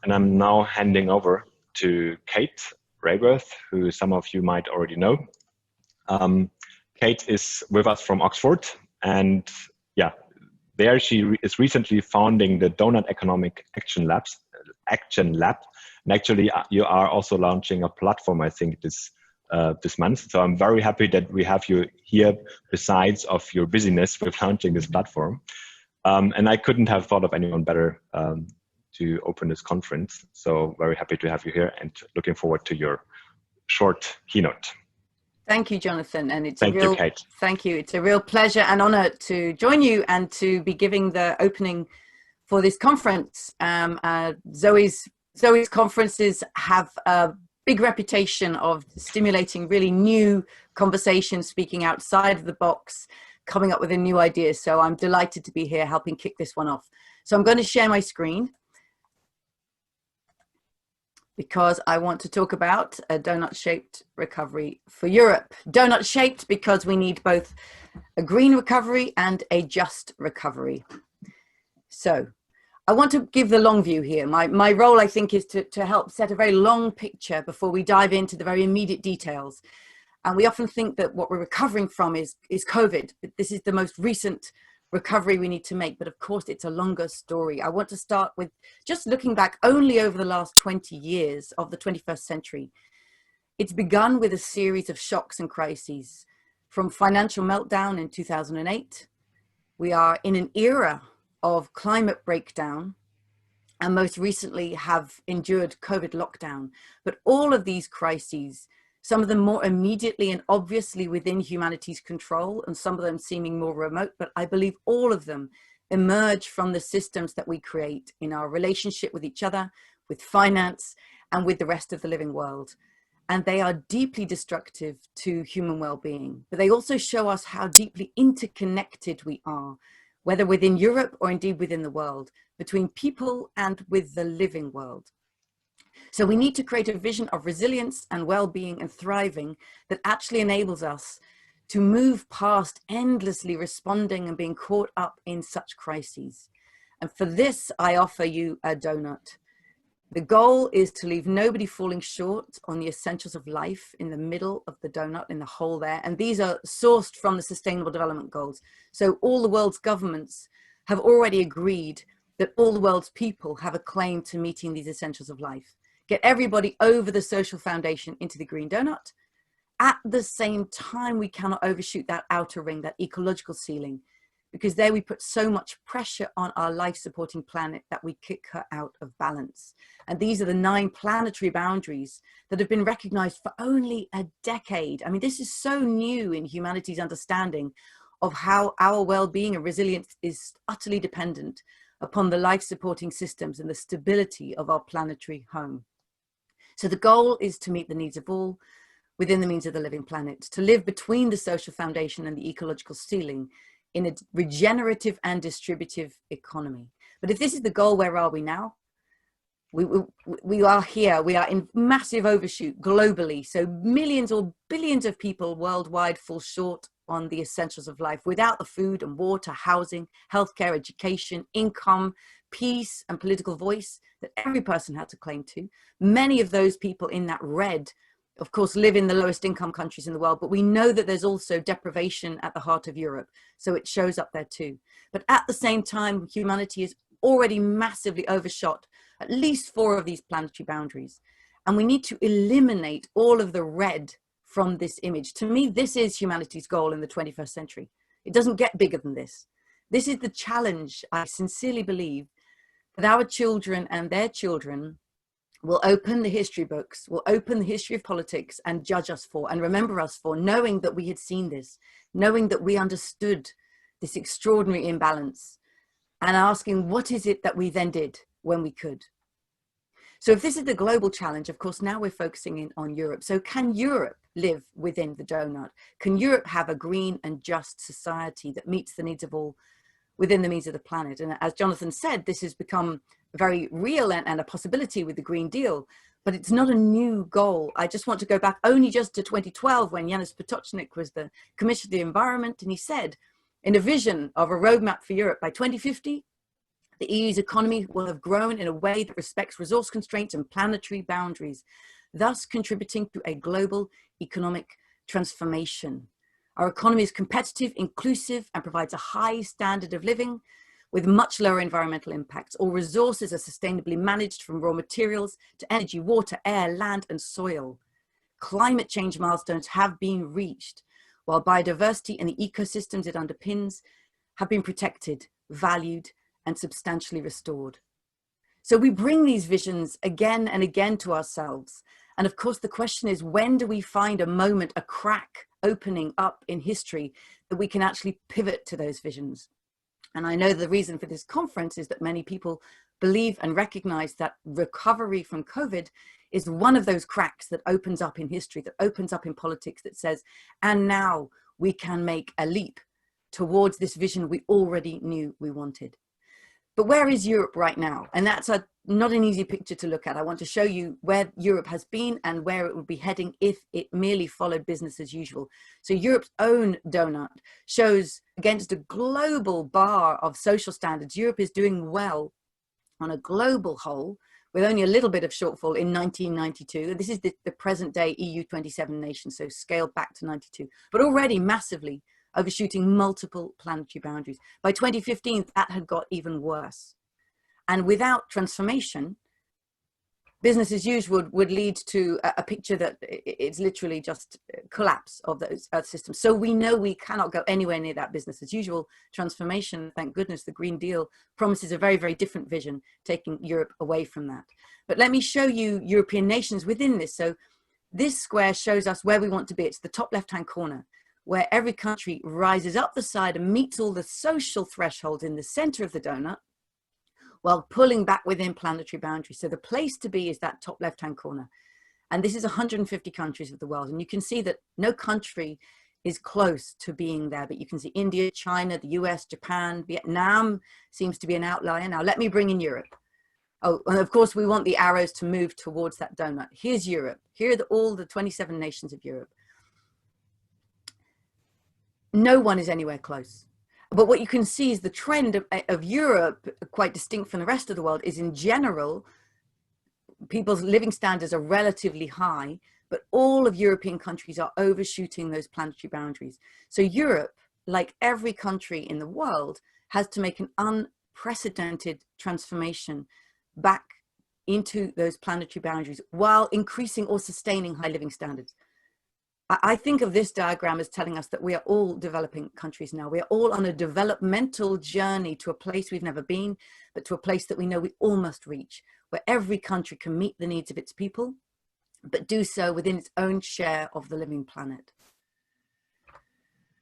and I'm now handing over to Kate Raworth, who some of you might already know. Kate is with us from Oxford, and yeah, there she is recently founding the Doughnut Economic Action Lab. And actually, you are also launching a platform, I think, this month. So I'm very happy that we have you here, besides of your busyness with launching this platform. And I couldn't have thought of anyone better to open this conference. So very happy to have you here and looking forward to your short keynote. Thank you, Jonathan. And it's thank you, Kate. Thank you. It's a real pleasure and honor to join you and to be giving the opening for this conference. Zoe's conferences have a big reputation of stimulating really new conversations, speaking outside of the box, coming up with a new idea. So I'm delighted to be here helping kick this one off. So I'm going to share my screen because I want to talk about a donut-shaped recovery for Europe. Donut-shaped because we need both a green recovery and a just recovery. So I want to give the long view here. My role, I think, is to help set a very long picture before we dive into the very immediate details. And we often think that what we're recovering from is COVID, but this is the most recent recovery we need to make. But of course, it's a longer story. I want to start with just looking back only over the last 20 years of the 21st century. It's begun with a series of shocks and crises. From financial meltdown in 2008, we are in an era of climate breakdown, and most recently have endured COVID lockdown. But all of these crises, some of them more immediately and obviously within humanity's control, and some of them seeming more remote, but I believe all of them emerge from the systems that we create in our relationship with each other, with finance, and with the rest of the living world. And they are deeply destructive to human well-being, but they also show us how deeply interconnected we are, whether within Europe or indeed within the world, between people and with the living world. So we need to create a vision of resilience and well-being and thriving that actually enables us to move past endlessly responding and being caught up in such crises. And for this, I offer you a donut. The goal is to leave nobody falling short on the essentials of life in the middle of the donut, in the hole there. And these are sourced from the Sustainable Development Goals. So all the world's governments have already agreed that all the world's people have a claim to meeting these essentials of life. Get everybody over the social foundation into the green donut. At the same time, we cannot overshoot that outer ring, that ecological ceiling, because there we put so much pressure on our life-supporting planet that we kick her out of balance. And these are the 9 planetary boundaries that have been recognized for only a decade. I mean, this is so new in humanity's understanding of how our well-being and resilience is utterly dependent upon the life-supporting systems and the stability of our planetary home. So the goal is to meet the needs of all within the means of the living planet, to live between the social foundation and the ecological ceiling in a regenerative and distributive economy. But if this is the goal, where are we now? We are here. We are in massive overshoot globally. So millions or billions of people worldwide fall short on the essentials of life without the food and water, housing, healthcare, education, income, peace, and political voice that every person has a claim to. Many of those people in that red, of course, live in the lowest income countries in the world, but we know that there's also deprivation at the heart of Europe. So it shows up there too. But at the same time, humanity is already massively overshot at least 4 of these planetary boundaries. And we need to eliminate all of the red from this image. To me, this is humanity's goal in the 21st century. It doesn't get bigger than this. This is the challenge, I sincerely believe, that our children and their children will open the history books, will open the history of politics and judge us for and remember us for, knowing that we had seen this, knowing that we understood this extraordinary imbalance, and asking, what is it that we then did when we could? So if this is the global challenge, of course, now we're focusing in on Europe. So can Europe live within the donut? Can Europe have a green and just society that meets the needs of all within the means of the planet? And as Jonathan said, this has become very real and a possibility with the Green Deal, but it's not a new goal. I just want to go back only just to 2012 when Janusz Potočnik was the Commissioner of the Environment, and he said, in a vision of a roadmap for Europe by 2050, The EU's economy will have grown in a way that respects resource constraints and planetary boundaries, thus contributing to a global economic transformation. Our economy is competitive, inclusive, and provides a high standard of living with much lower environmental impacts. All resources are sustainably managed, from raw materials to energy, water, air, land, and soil. Climate change milestones have been reached, while biodiversity and the ecosystems it underpins have been protected, valued, and substantially restored. So we bring these visions again and again to ourselves. And of course, the question is, when do we find a moment, a crack opening up in history that we can actually pivot to those visions? And I know the reason for this conference is that many people believe and recognize that recovery from COVID is one of those cracks that opens up in history, that opens up in politics, that says, and now we can make a leap towards this vision we already knew we wanted. But where is Europe right now? And that's not an easy picture to look at. I want to show you where Europe has been and where it would be heading if it merely followed business as usual. So Europe's own donut shows, against a global bar of social standards, Europe is doing well on a global whole, with only a little bit of shortfall in 1992. This is the present day EU 27 nations, so scaled back to 92, but already massively overshooting multiple planetary boundaries. By 2015, that had got even worse. And without transformation, business as usual would lead to a picture that it's literally just collapse of those Earth systems. So we know we cannot go anywhere near that business as usual transformation. Thank goodness the Green Deal promises a very, very different vision, taking Europe away from that. But let me show you European nations within this. So this square shows us where we want to be. It's the top left-hand corner, where every country rises up the side and meets all the social thresholds in the center of the donut, while pulling back within planetary boundaries. So the place to be is that top left-hand corner. And this is 150 countries of the world. And you can see that no country is close to being there, but you can see India, China, the US, Japan, Vietnam seems to be an outlier. Now let me bring in Europe. Oh, and of course we want the arrows to move towards that donut. Here's Europe. Here are all the 27 nations of Europe. No one is anywhere close. But what you can see is the trend of Europe, quite distinct from the rest of the world, is in general, people's living standards are relatively high, but all of European countries are overshooting those planetary boundaries. So Europe, like every country in the world, has to make an unprecedented transformation back into those planetary boundaries while increasing or sustaining high living standards. I think of this diagram as telling us that we are all developing countries now. We are all on a developmental journey to a place we've never been, but to a place that we know we all must reach, where every country can meet the needs of its people, but do so within its own share of the living planet.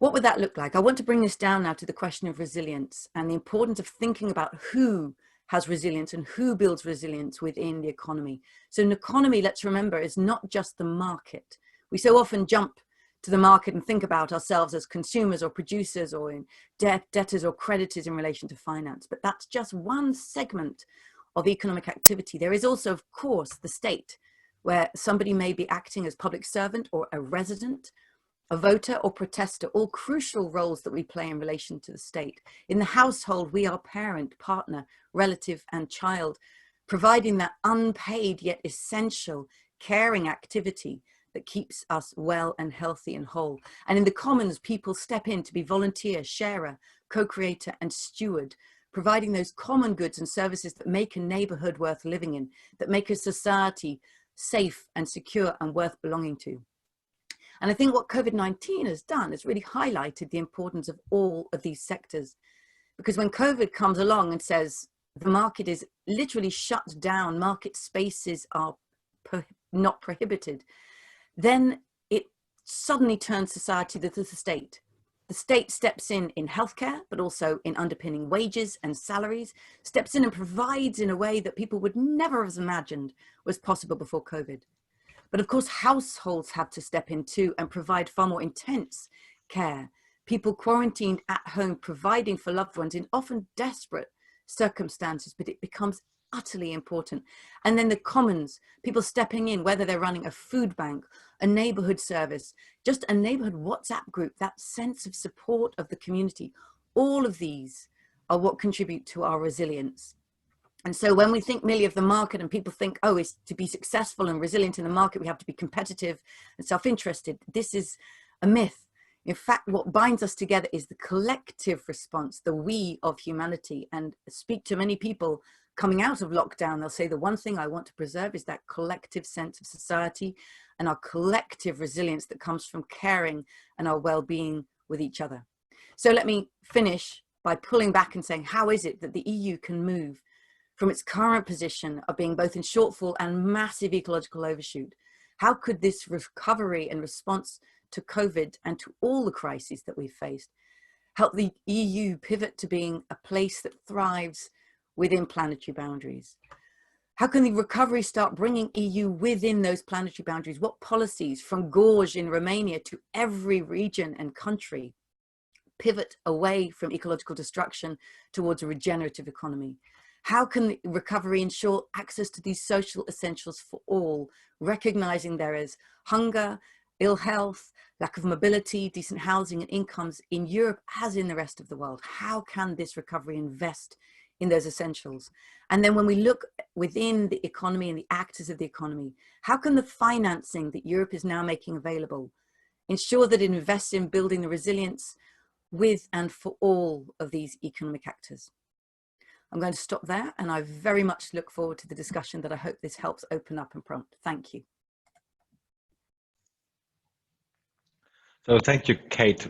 What would that look like? I want to bring this down now to the question of resilience and the importance of thinking about who has resilience and who builds resilience within the economy. So an economy, let's remember, is not just the market. We so often jump to the market and think about ourselves as consumers or producers or in debtors or creditors in relation to finance, but that's just one segment of economic activity. There is also, of course, the state, where somebody may be acting as public servant or a resident, a voter or protester, all crucial roles that we play in relation to the state. In the household, we are parent, partner, relative, and child, providing that unpaid yet essential caring activity that keeps us well and healthy and whole. And in the commons, people step in to be volunteer, sharer, co-creator, and steward, providing those common goods and services that make a neighborhood worth living in, that make a society safe and secure and worth belonging to. And I think what COVID-19 has done is really highlighted the importance of all of these sectors. Because when COVID comes along and says the market is literally shut down, market spaces are not prohibited, then it suddenly turns society to the state. The state steps in healthcare, but also in underpinning wages and salaries, steps in and provides in a way that people would never have imagined was possible before COVID. But of course, households have to step in too and provide far more intense care. People quarantined at home, providing for loved ones in often desperate circumstances, but it becomes utterly important. And then the commons, people stepping in, whether they're running a food bank, a neighborhood service, just a neighborhood WhatsApp group, that sense of support of the community. All of these are what contribute to our resilience. And so when we think merely of the market and people think, oh, it's to be successful and resilient in the market, we have to be competitive and self-interested. This is a myth. In fact, what binds us together is the collective response, the we of humanity. And speak to many people coming out of lockdown, they'll say the one thing I want to preserve is that collective sense of society and our collective resilience that comes from caring and our well-being with each other. So let me finish by pulling back and saying, how is it that the EU can move from its current position of being both in shortfall and massive ecological overshoot? How could this recovery and response to COVID and to all the crises that we've faced help the EU pivot to being a place that thrives within planetary boundaries? How can the recovery start bringing EU within those planetary boundaries? What policies, from Gorge in Romania to every region and country, pivot away from ecological destruction towards a regenerative economy? How can the recovery ensure access to these social essentials for all, recognizing there is hunger, ill health, lack of mobility, decent housing and incomes in Europe as in the rest of the world? How can this recovery invest in those essentials? And then when we look within the economy and the actors of the economy, how can the financing that Europe is now making available ensure that it invests in building the resilience with and for all of these economic actors? I'm going to stop there, and I very much look forward to the discussion that I hope this helps open up and prompt. Thank you. So thank you, Kate,